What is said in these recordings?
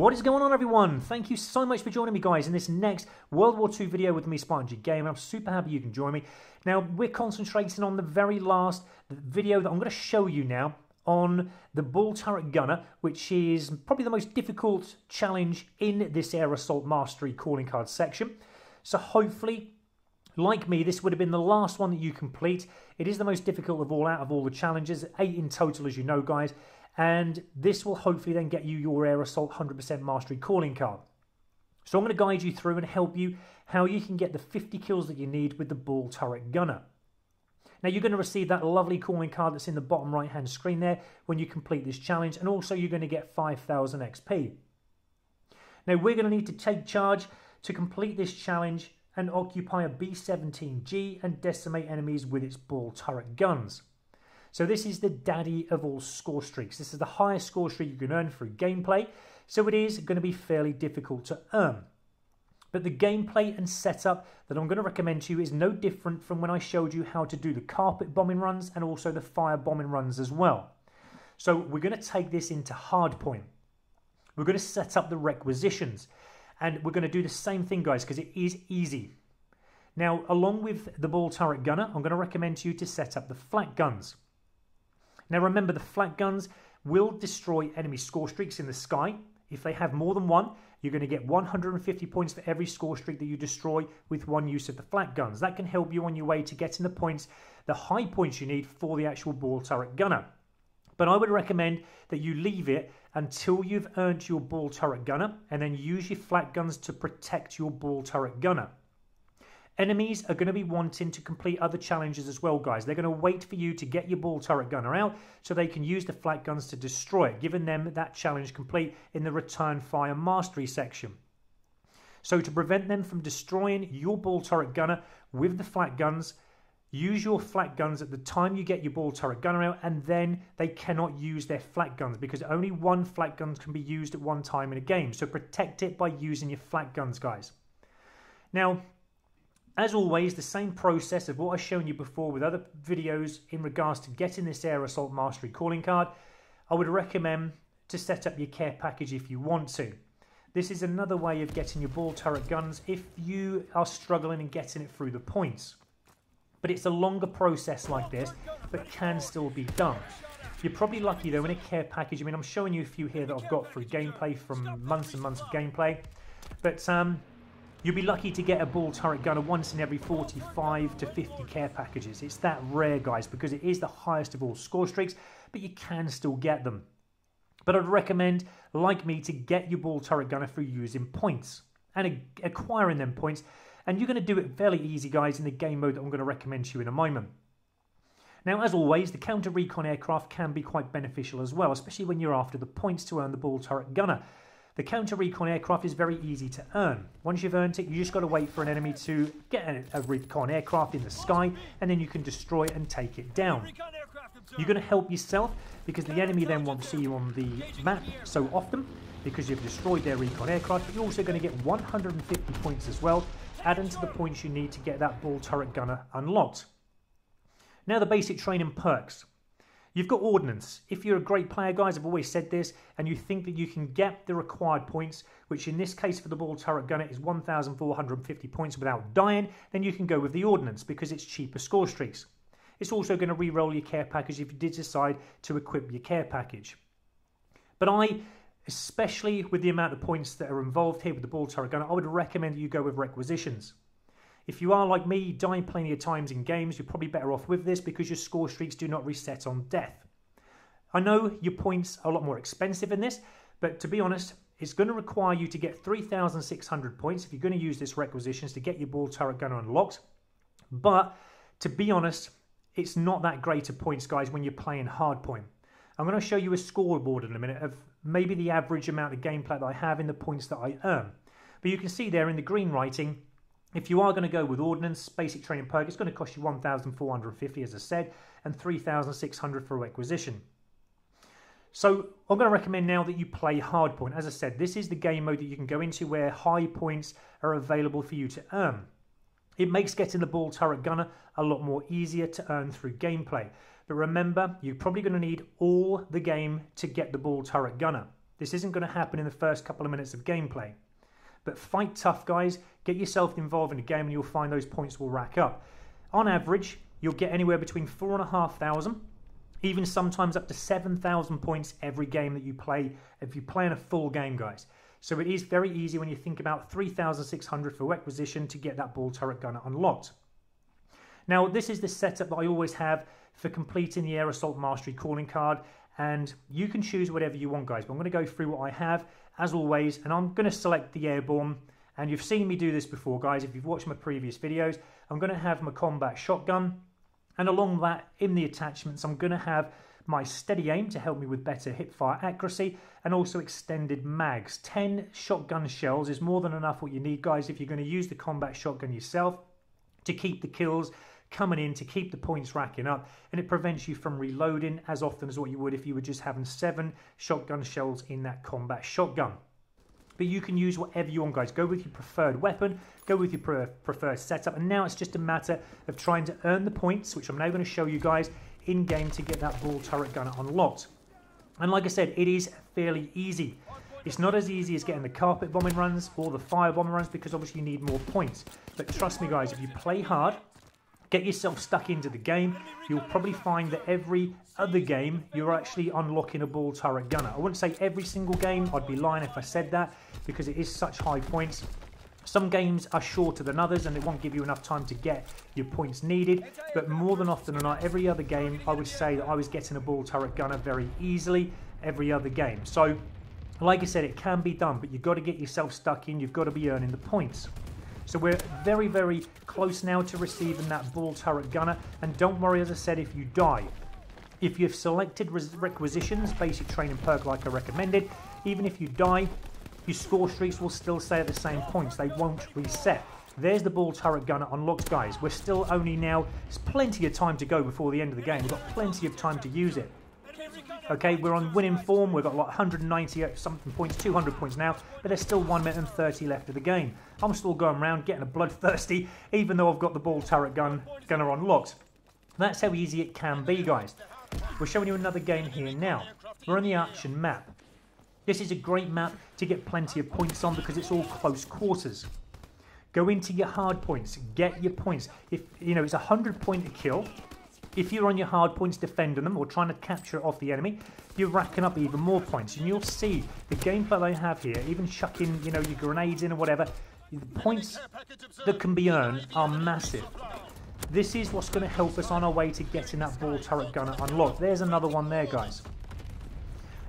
What is going on, everyone? Thank you so much for joining me, guys, in this next World War II video with me, Spartan G Game. I'm super happy you can join me. Now, we're concentrating on the very last video that I'm going to show you now on the Bull Turret Gunner, which is probably the most difficult challenge in this Air Assault Mastery calling card section. So hopefully, like me, this would have been the last one that you complete. It is the most difficult of all out of all the challenges, 8 in total, as you know, guys. And this will hopefully then get you your Air Assault 100% Mastery calling card. So I'm going to guide you through and help you how you can get the 50 kills that you need with the Bull Turret Gunner. Now, you're going to receive that lovely calling card that's in the bottom right hand screen there when you complete this challenge, and also you're going to get 5,000 XP. Now, we're going to need to take charge to complete this challenge and occupy a B-17G and decimate enemies with its Bull Turret guns. So this is the daddy of all score streaks. This is the highest score streak you can earn through gameplay, so it is going to be fairly difficult to earn. But the gameplay and setup that I'm going to recommend to you is no different from when I showed you how to do the carpet bombing runs and also the fire bombing runs as well. So we're going to take this into hardpoint. We're going to set up the requisitions, and we're going to do the same thing, guys, because it is easy. Now, along with the Bull Turret Gunner, I'm going to recommend to you to set up the FLAK guns. Now remember, the FLAK guns will destroy enemy score streaks in the sky. If they have more than one, you're going to get 150 points for every score streak that you destroy with one use of the FLAK guns. That can help you on your way to getting the points, the high points you need for the actual Bull Turret Gunner. But I would recommend that you leave it until you've earned your Bull Turret Gunner and then use your FLAK guns to protect your Bull Turret Gunner. Enemies are going to be wanting to complete other challenges as well, guys. They're going to wait for you to get your Bull Turret Gunner out so they can use the FLAK guns to destroy it, giving them that challenge complete in the Return Fire Mastery section. So to prevent them from destroying your Bull Turret Gunner with the FLAK guns, use your FLAK guns at the time you get your Bull Turret Gunner out, and then they cannot use their FLAK guns because only one FLAK gun can be used at one time in a game. So protect it by using your FLAK guns, guys. Now, as always, the same process of what I've shown you before with other videos in regards to getting this Air Assault Mastery calling card. I would recommend to set up your care package if you want to. This is another way of getting your Bull Turret guns if you are struggling and getting it through the points. But it's a longer process like this, but can still be done. You're probably lucky though in a care package. I mean, I'm showing you a few here that I've got through gameplay from months and months of gameplay. But you'll be lucky to get a Bull Turret Gunner once in every 45 to 50 care packages. It's that rare, guys, because it is the highest of all score streaks, but you can still get them. But I'd recommend, like me, to get your Bull Turret Gunner through using points and acquiring them points. And you're going to do it fairly easy, guys, in the game mode that I'm going to recommend to you in a moment. Now, as always, the counter-recon aircraft can be quite beneficial as well, especially when you're after the points to earn the Bull Turret Gunner. The counter-recon aircraft is very easy to earn. Once you've earned it, you just got to wait for an enemy to get a recon aircraft in the sky, and then you can destroy it and take it down. You're going to help yourself because the enemy then won't see you on the map so often because you've destroyed their recon aircraft, but you're also going to get 150 points as well, adding to the points you need to get that Bull Turret Gunner unlocked. Now, the basic training perks. You've got Ordnance. If you're a great player, guys, I've always said this, and you think that you can get the required points, which in this case for the Bull Turret Gunner is 1,450 points without dying, then you can go with the Ordnance because it's cheaper score streaks. It's also going to re-roll your care package if you did decide to equip your care package. But especially with the amount of points that are involved here with the Bull Turret Gunner, I would recommend that you go with Requisitions. If you are like me, you die plenty of times in games, you're probably better off with this because your score streaks do not reset on death. I know your points are a lot more expensive in this, but to be honest, it's going to require you to get 3,600 points if you're going to use this Requisitions to get your Bull Turret Gunner unlocked. But to be honest, it's not that great of points, guys, when you're playing hardpoint. I'm going to show you a scoreboard in a minute of maybe the average amount of gameplay that I have in the points that I earn. But you can see there in the green writing, if you are going to go with Ordnance, basic training perk, it's going to cost you 1,450, as I said, and 3,600 for Requisition. So I'm going to recommend now that you play hardpoint. As I said, this is the game mode that you can go into where high points are available for you to earn. It makes getting the Bull Turret Gunner a lot more easier to earn through gameplay. But remember, you're probably going to need all the game to get the Bull Turret Gunner. This isn't going to happen in the first couple of minutes of gameplay. But fight tough, guys. Get yourself involved in the game and you'll find those points will rack up. On average, you'll get anywhere between 4,500, even sometimes up to 7,000 points every game that you play, if you play in a full game, guys. So it is very easy when you think about 3,600 for Requisition to get that ball turret gunner unlocked. Now, this is the setup that I always have for completing the Air Assault Mastery calling card, and you can choose whatever you want, guys. But I'm going to go through what I have, as always, and I'm going to select the Airborne. And you've seen me do this before, guys, if you've watched my previous videos. I'm going to have my combat shotgun, and along that, in the attachments, I'm going to have my steady aim to help me with better hip-fire accuracy, and also extended mags. 10 shotgun shells is more than enough what you need, guys, if you're going to use the combat shotgun yourself to keep the kills coming in, to keep the points racking up, and it prevents you from reloading as often as what you would if you were just having 7 shotgun shells in that combat shotgun. But you can use whatever you want, guys. Go with your preferred weapon, go with your preferred setup, and now it's just a matter of trying to earn the points, which I'm now going to show you guys in game to get that ball turret gunner unlocked. And like I said, it is fairly easy. It's not as easy as getting the carpet bombing runs or the fire bombing runs, because obviously you need more points. But trust me, guys, if you play hard, get yourself stuck into the game, you'll probably find that every other game you're actually unlocking a ball turret gunner. I wouldn't say every single game, I'd be lying if I said that, because it is such high points. Some games are shorter than others and it won't give you enough time to get your points needed, but more than often than not, every other game I would say that I was getting a ball turret gunner very easily every other game. So like I said, it can be done, but you've got to get yourself stuck in, you've got to be earning the points. So we're very, very close now to receiving that ball turret gunner, and don't worry, as I said, if you die. If you've selected Requisitions, basic training perk like I recommended, even if you die, your score streaks will still stay at the same points. They won't reset. There's the ball turret gunner unlocked, guys. We're still only now, there's plenty of time to go before the end of the game. We've got plenty of time to use it. Okay, we're on winning form. We've got like 190 something points, 200 points now, but there's still 1 minute and 30 left of the game. I'm still going around getting a bloodthirsty, even though I've got the ball turret gunner unlocked. That's how easy it can be, guys. We're showing you another game here now. We're on the action map. This is a great map to get plenty of points on because it's all close quarters. Go into your hard points, get your points. If you know it's 100 point a kill, if you're on your hard points defending them or trying to capture it off the enemy, you're racking up even more points. And you'll see the gameplay they have here, even chucking your grenades in or whatever, the points that can be earned are massive. This is what's going to help us on our way to getting that ball turret gunner unlocked. There's another one there, guys.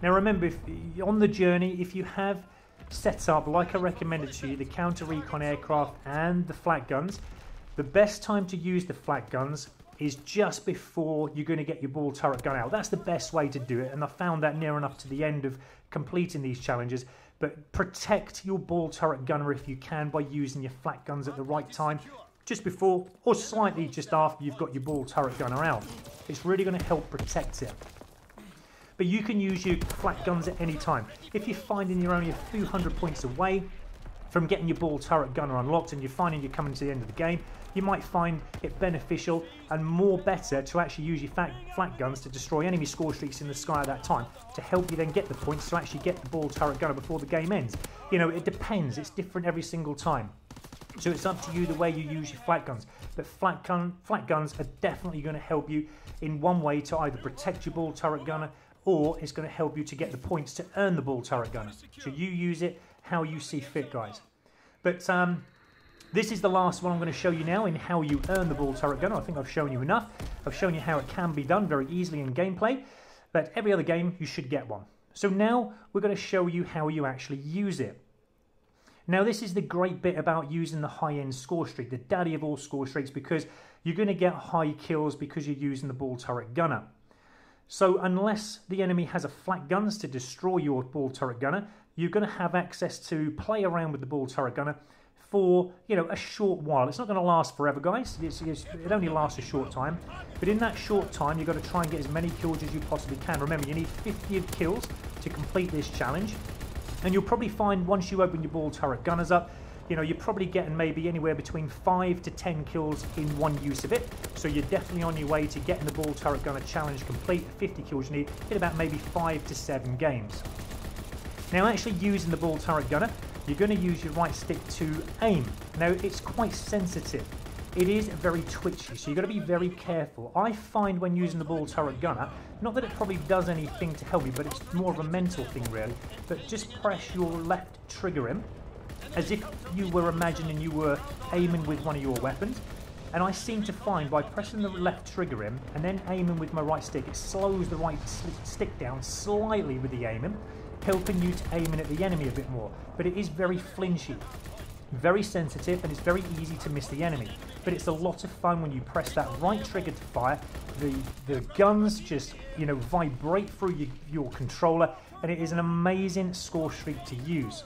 Now remember, if on the journey, if you have set up, like I recommended to you, the counter-recon aircraft and the FLAK guns, the best time to use the FLAK guns is just before you're going to get your ball turret gun out. That's the best way to do it, and I found that near enough to the end of completing these challenges. But protect your ball turret gunner if you can by using your FLAK guns at the right time, just before or slightly just after you've got your ball turret gunner out. It's really going to help protect it. But you can use your FLAK guns at any time. If you're finding you're only a few hundred points away from getting your ball turret gunner unlocked and you're finding you're coming to the end of the game, you might find it beneficial and more better to actually use your FLAK guns to destroy enemy score streaks in the sky at that time, to help you then get the points to actually get the ball turret gunner before the game ends. You know, it depends. It's different every single time. So it's up to you the way you use your FLAK guns. But FLAK guns are definitely going to help you in one way to either protect your ball turret gunner, or it's going to help you to get the points to earn the ball turret gunner. So you use it how you see fit, guys. But this is the last one I'm going to show you now in how you earn the ball turret gunner. I think I've shown you enough. I've shown you how it can be done very easily in gameplay. But every other game, you should get one. So now we're going to show you how you actually use it. Now this is the great bit about using the high-end score streak, the daddy of all score streaks, because you're going to get high kills because you're using the ball turret gunner. So unless the enemy has a FLAK guns to destroy your ball turret gunner, you're going to have access to play around with the ball turret gunner for, a short while. It's not going to last forever, guys. It only lasts a short time. But in that short time, you've got to try and get as many kills as you possibly can. Remember, you need 50 kills to complete this challenge. And you'll probably find once you open your ball turret gunners up, you're probably getting maybe anywhere between 5 to 10 kills in one use of it. So you're definitely on your way to getting the ball turret gunner challenge complete. 50 kills you need in about maybe 5 to 7 games. Now actually using the ball turret gunner, you're going to use your right stick to aim. Now it's quite sensitive. It is very twitchy, so you've got to be very careful. I find when using the ball turret gunner, not that it probably does anything to help you, but it's more of a mental thing really, but just press your left trigger in, as if you were imagining you were aiming with one of your weapons. And I seem to find by pressing the left trigger in and then aiming with my right stick, it slows the right stick down slightly with the aiming, helping you to aim in at the enemy a bit more. But it is very flinchy, very sensitive, and it's very easy to miss the enemy. But it's a lot of fun when you press that right trigger to fire. The guns just, you know, vibrate through your controller, and it is an amazing score streak to use.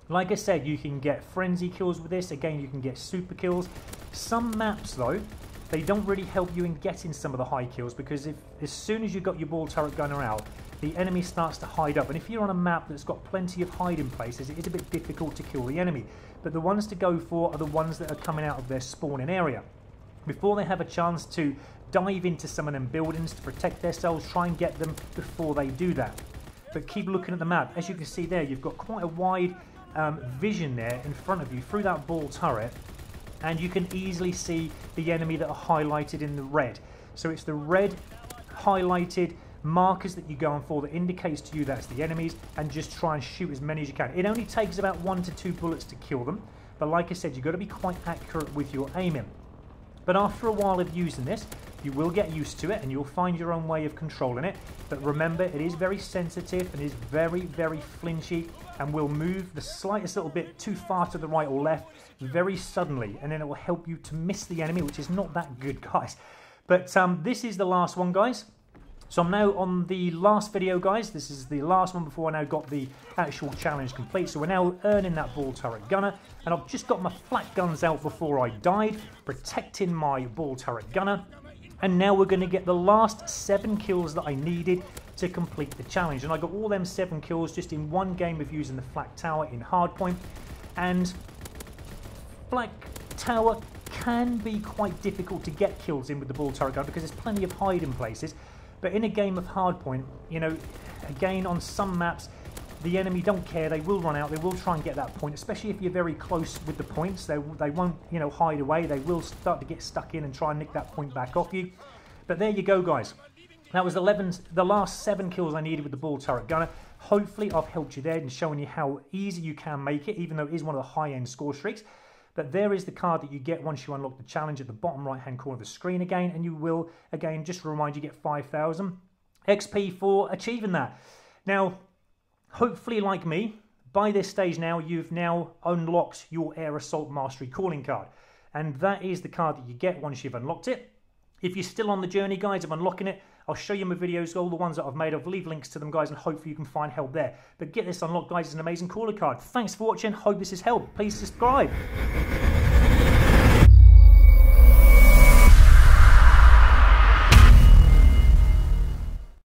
Like I said, you can get frenzy kills with this. Again, you can get super kills. Some maps though, they don't really help you in getting some of the high kills, because as soon as you've got your ball turret gunner out, the enemy starts to hide up. And if you're on a map that's got plenty of hiding places, it is a bit difficult to kill the enemy. But the ones to go for are the ones that are coming out of their spawning area. Before they have a chance to dive into some of them buildings to protect themselves, try and get them before they do that. But keep looking at the map. As you can see there, you've got quite a wide vision there in front of you through that ball turret, and you can easily see the enemy that are highlighted in the red. So it's the red highlighted markers that you're going for that indicates to you that's the enemies, and just try and shoot as many as you can. It only takes about 1 to 2 bullets to kill them, but like I said, you've got to be quite accurate with your aiming. But after a while of using this, you will get used to it and you'll find your own way of controlling it. But remember, it is very sensitive and is very, very flinchy, and will move the slightest little bit too far to the right or left very suddenly, and then it will help you to miss the enemy, which is not that good, guys. But this is the last one, guys. So I'm now on the last video, guys. This is the last one before I now got the actual challenge complete. So we're now earning that ball turret gunner, and I've just got my FLAK guns out before I died, protecting my ball turret gunner. And now we're going to get the last 7 kills that I needed to complete the challenge. And I got all them 7 kills just in one game of using the FLAK tower in hardpoint. And FLAK tower can be quite difficult to get kills in with the ball turret gun, because there's plenty of hiding places. But in a game of hardpoint, you know, again, on some maps, the enemy don't care. They will run out. They will try and get that point, especially if you're very close with the points. They won't, you know, hide away. They will start to get stuck in and try and nick that point back off you. But there you go, guys. That was the last 7 kills I needed with the ball turret gunner. Hopefully, I've helped you there and shown you how easy you can make it, even though it is one of the high-end score streaks. But there is the card that you get once you unlock the challenge at the bottom right-hand corner of the screen again. And you will, again, just to remind you, get 5,000 XP for achieving that. Now, hopefully, like me, by this stage now, you've now unlocked your Air Assault Mastery calling card. And that is the card that you get once you've unlocked it. If you're still on the journey, guys, of unlocking it, I'll show you my videos, all the ones that I've made. I'll leave links to them, guys, and hopefully you can find help there. But get this unlocked, guys. It's an amazing caller card. Thanks for watching. Hope this has helped. Please subscribe.